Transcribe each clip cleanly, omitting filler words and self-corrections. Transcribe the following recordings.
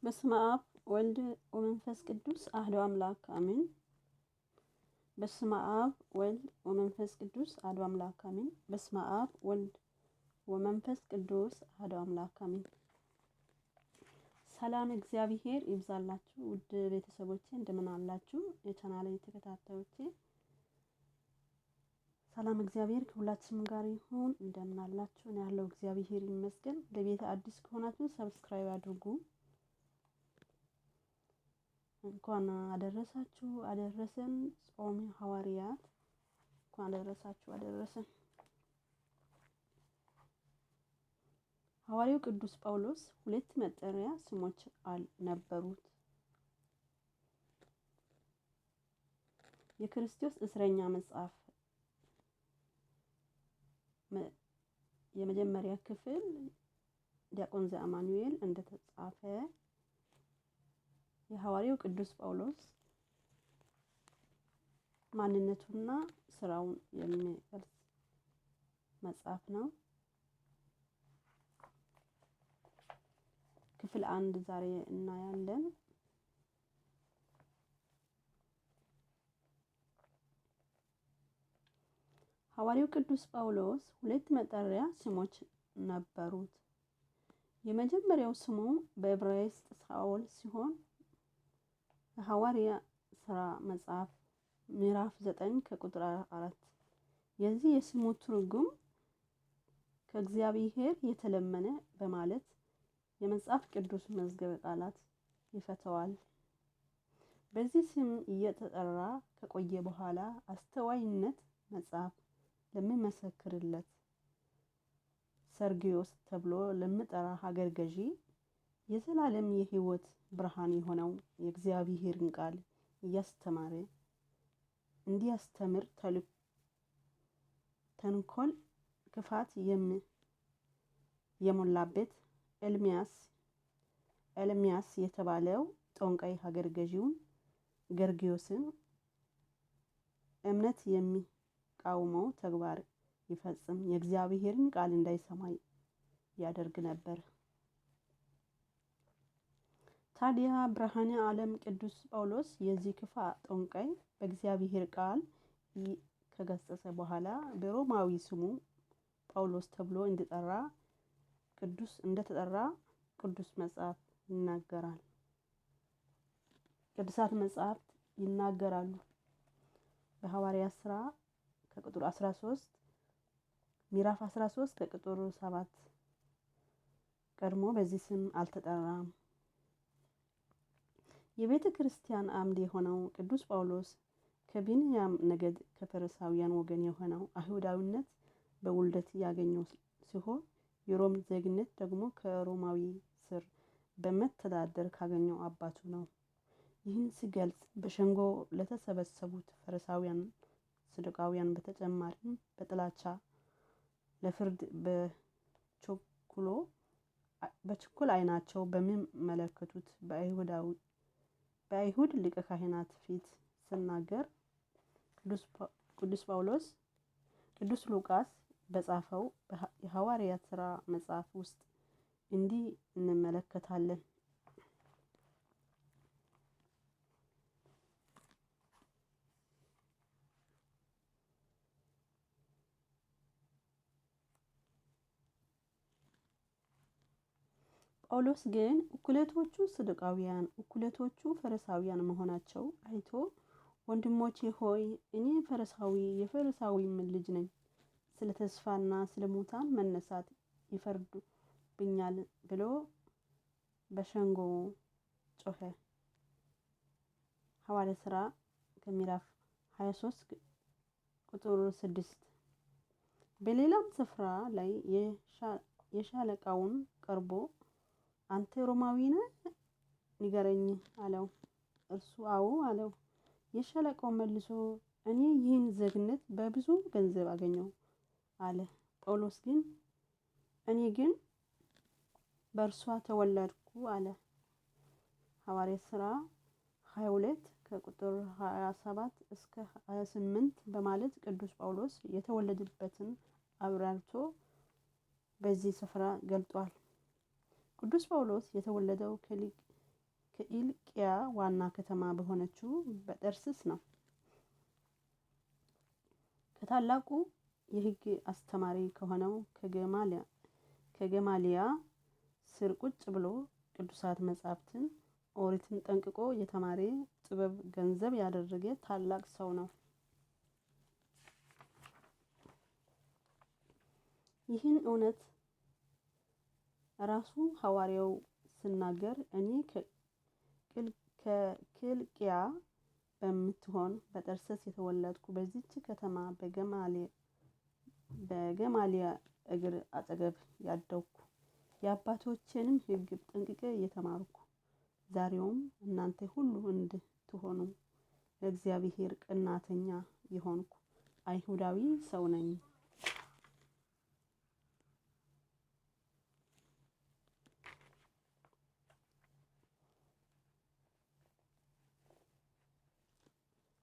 በስመ አብ ወልድ ወመንፈስ ቅዱስ አሐዱ አምላክ አሜን። በስመ አብ ወልድ ወመንፈስ ቅዱስ አሐዱ አምላክ አሜን። በስመ አብ ወልድ ወመንፈስ ቅዱስ አሐዱ አምላክ አሜን። ሰላም እግዚአብሔር ይብዛላችሁ ውድ ቤተሰቦቼ፣ እንደምን አላችሁ? የቻናሌ ተከታታዮቼ ሰላም እግዚአብሔር ከሁላችንም ጋር ይሁን። እንደምን አላችሁ? እኔ ያለው እግዚአብሔር ይመስገን። ለቤት አዲስ ከሆናችሁ ሰብስክራይብ አድርጉ። እንኳን አደረሳችሁ አደረሰን። ጾመ ሐዋርያት እንኳን አደረሳችሁ አደረሰን። ሐዋርያው ቅዱስ ጳውሎስ ሁለት መጠሪያ ስሞች ነበሩት። የክርስቶስ እስረኛ መጽሐፍ የመጀመሪያ ክፍል ዲያቆን ዘአማኑኤል እንደተጻፈ የሐዋርያው ቅዱስ ጳውሎስ ማንነቱና ስራውን የሚገልጽ መጽሐፍ ነው። ክፍል 1 ዛሬ እናያለን። ሐዋርያው ቅዱስ ጳውሎስ ሁለት መጠሪያ ስሞች ነበሩት። የመጀመሪያው ስሙ በዕብራይስጥ ሳኦል ሲሆን የሐዋርያ ሥራ መጽሐፍ ምዕራፍ 9 ከቁጥር 4 የዚህ የስሙ ትርጉም ከእግዚአብሔር የተለመነ በማለት የመጽሐፍ ቅዱስ መዝገበ ቃላት ይፈተዋል። በዚህ ስም እየተጠራ ከቆየ በኋላ አስተዋይነት መጽሐፍ ለሚመሰክርለት ሰርግዮስ ተብሎ ለሚጠራ ሀገር ገዢ የዘላለም የሕይወት ብርሃን የሆነው የእግዚአብሔርን ቃል እያስተማረ እንዲያስተምር ተንኮል፣ ክፋት የሞላበት ኤልሚያስ የተባለው ጠንቋይ ሀገር ገዢውን ገርጊዮስን እምነት የሚቃወመው ተግባር ይፈጽም የእግዚአብሔርን ቃል እንዳይሰማ ያደርግ ነበር። ታዲያ ብርሃነ ዓለም ቅዱስ ጳውሎስ የዚህ ክፉ ጠንቋይ በእግዚአብሔር ቃል ከገሰጸ በኋላ በሮማዊ ስሙ ጳውሎስ ተብሎ እንደተጠራ ቅዱስ መጽሐፍ ይናገራል። ቅዱሳት መጽሐፍት ይናገራሉ። በሐዋርያት ሥራ ከቁጥር 13 ምዕራፍ 13 ከቁጥር 7 ቀድሞ በዚህ ስም አልተጠራም። የቤተ ክርስቲያን አምድ የሆነው ቅዱስ ጳውሎስ ከቢንያም ነገድ ከፈሪሳውያን ወገን የሆነው አይሁዳዊነት በውልደት ያገኘው ሲሆን የሮም ዜግነት ደግሞ ከሮማዊ ስር በመተዳደር ካገኘው አባቱ ነው። ይህን ሲገልጽ በሸንጎ ለተሰበሰቡት ፈሪሳውያን፣ ሰዱቃውያን በተጨማሪም በጥላቻ ለፍርድ በችኩል ዓይናቸው በሚመለከቱት በአይሁድ ሊቀ ካህናት ፊት ሲናገር ቅዱስ ሉቃስ በጻፈው የሐዋርያት ሥራ መጽሐፍ ውስጥ እንዲህ እንመለከታለን። ጳውሎስ ግን እኩሌቶቹ ሰዱቃውያን እኩሌቶቹ ፈሪሳውያን መሆናቸው አይቶ ወንድሞቼ ሆይ እኔ የፈሪሳዊም ልጅ ነኝ፣ ስለ ተስፋና ስለ ሙታን መነሳት ይፈርዱብኛል ብሎ በሸንጎ ጮኸ። ሐዋርያት ሥራ ከምዕራፍ 23 ቁጥር 6። በሌላም ስፍራ ላይ የሻለቃውን ቀርቦ አንተ ሮማዊ ነህ? ንገረኝ አለው። እርሱ አዎ አለው። የሻለቃው መልሶ እኔ ይህን ዜግነት በብዙ ገንዘብ አገኘው አለ። ጳውሎስ ግን እኔ ግን በእርሷ ተወለድኩ አለ። ሐዋርያት ሥራ 22 ከቁጥር 27 እስከ 28 በማለት ቅዱስ ጳውሎስ የተወለደበትን አብራርቶ በዚህ ስፍራ ገልጧል። ቅዱስ ጳውሎስ የተወለደው ከኢልቅያ ዋና ከተማ በሆነችው በጠርስስ ነው። ከታላቁ የሕግ አስተማሪ ከሆነው ከገማልያ ስር ቁጭ ብሎ ቅዱሳት መጻሕፍትን ኦሪትን ጠንቅቆ የተማረ ጥበብ ገንዘብ ያደረገ ታላቅ ሰው ነው። ይህን እውነት ራሱ ሐዋርያው ሲናገር እኔ ከኪልቅያ በምትሆን በጠርሰስ የተወለድኩ በዚች ከተማ በገማልያ እግር አጠገብ ያደግኩ የአባቶቼንም ሕግ ጠንቅቄ የተማርኩ ዛሬውም እናንተ ሁሉ እንድትሆኑ ለእግዚአብሔር ቀናተኛ የሆንኩ አይሁዳዊ ሰው ነኝ።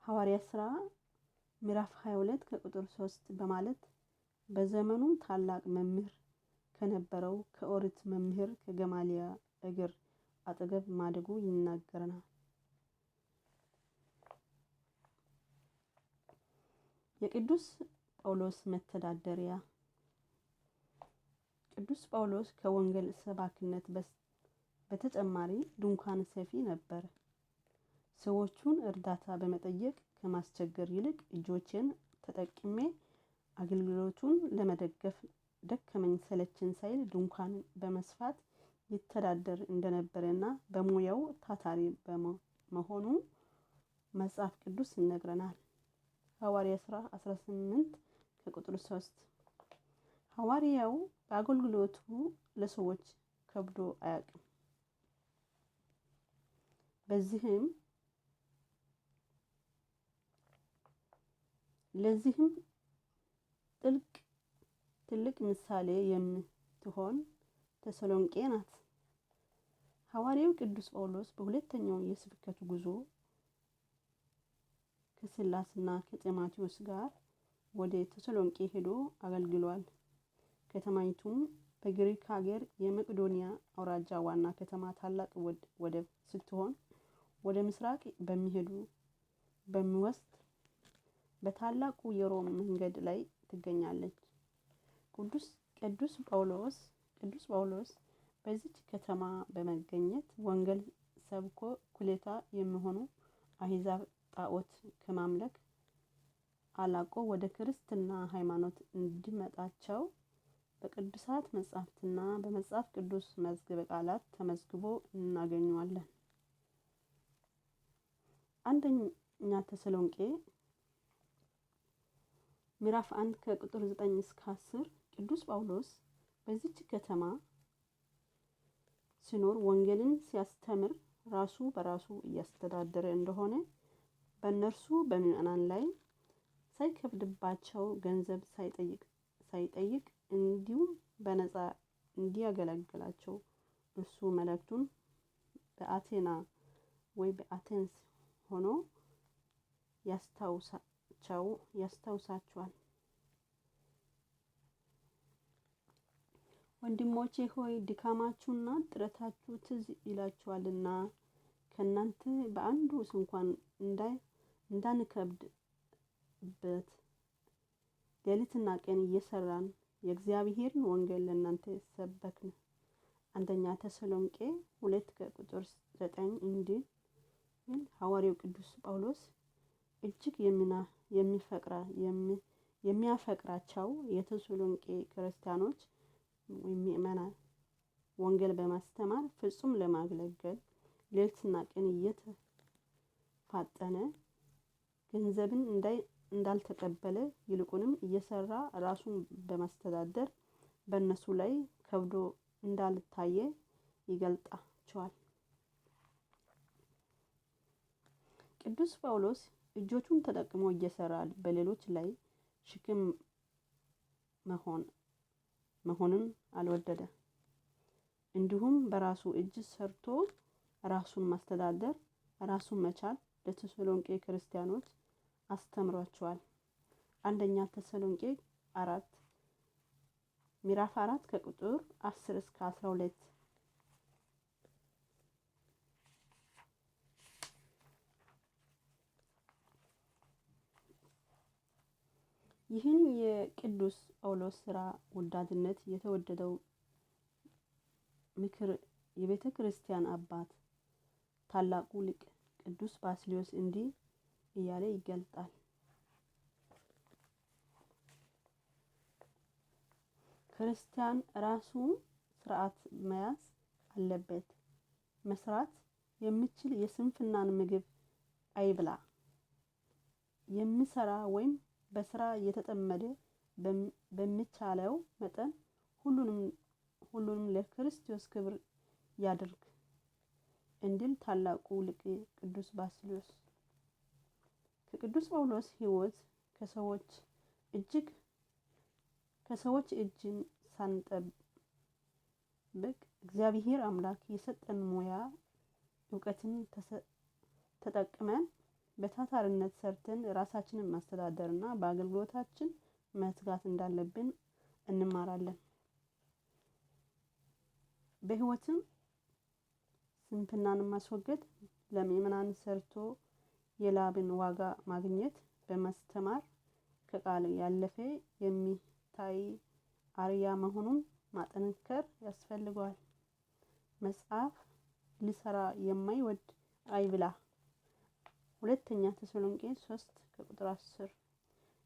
ሐዋርያት ሥራ ምዕራፍ 22 ከቁጥር 3 በማለት በዘመኑ ታላቅ መምህር ከነበረው ከኦሪት መምህር ከገማልያ እግር አጠገብ ማደጉ ይናገረናል። የቅዱስ ጳውሎስ መተዳደሪያ። ቅዱስ ጳውሎስ ከወንጌል ሰባኪነት በተጨማሪ ድንኳን ሰፊ ነበር። ሰዎቹን እርዳታ በመጠየቅ ከማስቸገር ይልቅ እጆቼን ተጠቅሜ አገልግሎቱን ለመደገፍ ደከመኝ ሰለቸኝ ሳይል ድንኳን በመስፋት ይተዳደር እንደነበረና በሙያው ታታሪ በመሆኑ መጽሐፍ ቅዱስ ይነግረናል። ሐዋርያት ሥራ 18 ከቁጥር 3 ሐዋርያው በአገልግሎቱ ለሰዎች ከብዶ አያውቅም። ለዚህም ትልቅ ምሳሌ የምትሆን ተሰሎንቄ ናት። ሐዋርያው ቅዱስ ጳውሎስ በሁለተኛው የስብከቱ ጉዞ ከሲላስና ከጢሞቴዎስ ጋር ወደ ተሰሎንቄ ሄዶ አገልግሏል። ከተማይቱም በግሪክ ሀገር የመቄዶንያ አውራጃ ዋና ከተማ ታላቅ ወደብ ስትሆን ወደ ምስራቅ በሚወስድ በታላቁ የሮም መንገድ ላይ ትገኛለች። ቅዱስ ጳውሎስ በዚች ከተማ በመገኘት ወንጌል ሰብኮ እኩሌታ የሚሆኑ አሕዛብ ጣዖት ከማምለክ አላቆ ወደ ክርስትና ሃይማኖት እንዲመጣቸው በቅዱሳት መጻሕፍትና በመጽሐፍ ቅዱስ መዝገበ ቃላት ተመዝግቦ እናገኘዋለን። አንደኛ ተሰሎንቄ ምዕራፍ 1 ከቁጥር 9 እስከ 10 ቅዱስ ጳውሎስ በዚች ከተማ ሲኖር ወንጌልን ሲያስተምር ራሱ በራሱ እያስተዳደረ እንደሆነ በእነርሱ በምዕመናን ላይ ሳይከብድባቸው ገንዘብ ሳይጠይቅ እንዲሁም በነፃ እንዲያገለግላቸው እርሱ መልእክቱን በአቴንስ ሆኖ ያስታውሳቸዋል። ወንድሞቼ ሆይ ድካማችሁና ጥረታችሁ ትዝ ይላችኋልና ከእናንተ በአንዱ እንኳን እንዳንከብድበት ሌሊትና ቀን እየሰራን የእግዚአብሔርን ወንጌል ለእናንተ ሰበክን። አንደኛ ተሰሎንቄ 2 ከቁጥር 9 እንዲህ ሐዋርያው ቅዱስ ጳውሎስ እጅግ የሚያፈቅራቸው የተሰሎንቄ ክርስቲያኖች ምዕመናን ወንጌል በማስተማር ፍጹም ለማገልገል ሌሊትና ቀን እየተፋጠነ ገንዘብን እንዳልተቀበለ ይልቁንም እየሰራ ራሱን በማስተዳደር በእነሱ ላይ ከብዶ እንዳልታየ ይገልጣቸዋል። ቅዱስ ጳውሎስ እጆቹን ተጠቅሞ እየሰራ በሌሎች ላይ ሸክም መሆንን አልወደደ። እንዲሁም በራሱ እጅ ሰርቶ ራሱን ማስተዳደር ራሱን መቻል ለተሰሎንቄ ክርስቲያኖች አስተምሯቸዋል። አንደኛ ተሰሎንቄ ምዕራፍ 4 ከቁጥር 10 እስከ 12 ይህን የቅዱስ ጳውሎስ ስራ ወዳድነት የተወደደው ምክር የቤተ ክርስቲያን አባት ታላቁ ሊቅ ቅዱስ ባስልዮስ እንዲህ እያለ ይገልጣል። ክርስቲያን ራሱ ስርዓት መያዝ አለበት። መስራት የሚችል የስንፍናን ምግብ አይብላ። የሚሰራ ወይም በስራ የተጠመደ በሚቻለው መጠን ሁሉንም ለክርስቶስ ክብር ያድርግ እንዲል ታላቁ ሊቅ ቅዱስ ባስልዮስ። ከቅዱስ ጳውሎስ ሕይወት ከሰዎች እጅን ሳንጠብቅ እግዚአብሔር አምላክ የሰጠን ሙያ እውቀትን ተጠቅመን በታታሪነት ሰርተን ራሳችንን ማስተዳደርና በአገልግሎታችን መትጋት እንዳለብን እንማራለን። በሕይወትም ስንፍናን ማስወገድ፣ ለምእመናን ሰርቶ የላብን ዋጋ ማግኘት፣ በማስተማር ከቃል ያለፈ የሚታይ አርያ መሆኑን ማጠንከር ያስፈልገዋል። መጽሐፍ ሊሰራ የማይወድ አይብላ። ሁለተኛ ተሰሎንቄ 3:10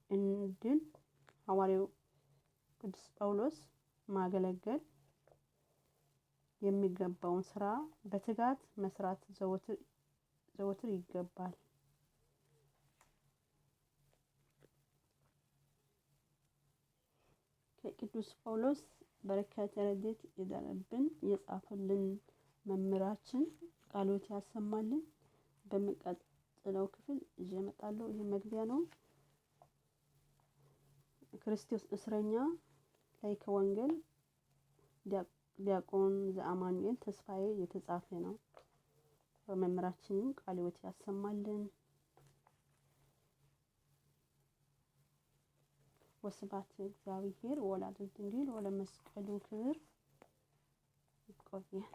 እንዲል ሐዋርያው ቅዱስ ጳውሎስ ማገለገል የሚገባውን ስራ በትጋት መስራት ዘወትር ይገባል። ከቅዱስ ጳውሎስ በረከት ረድኤት ይደርብን። የጻፈልን መምህራችን ቃሎት ያሰማልን። በሚቀጥለው ክፍል ይዤ እመጣለሁ። ይሄ መግቢያ ነው። ክርስቶስ እስረኛ ላይ ከወንጌል ዲያቆን ዘአማኑኤል ተስፋዬ የተጻፈ ነው። በመምህራችንም ቃሎት ያሰማልን። ወስብሐት ለእግዚአብሔር ወወላዲቱ ድንግል ወለመስቀሉ ክብር። ይቆየን።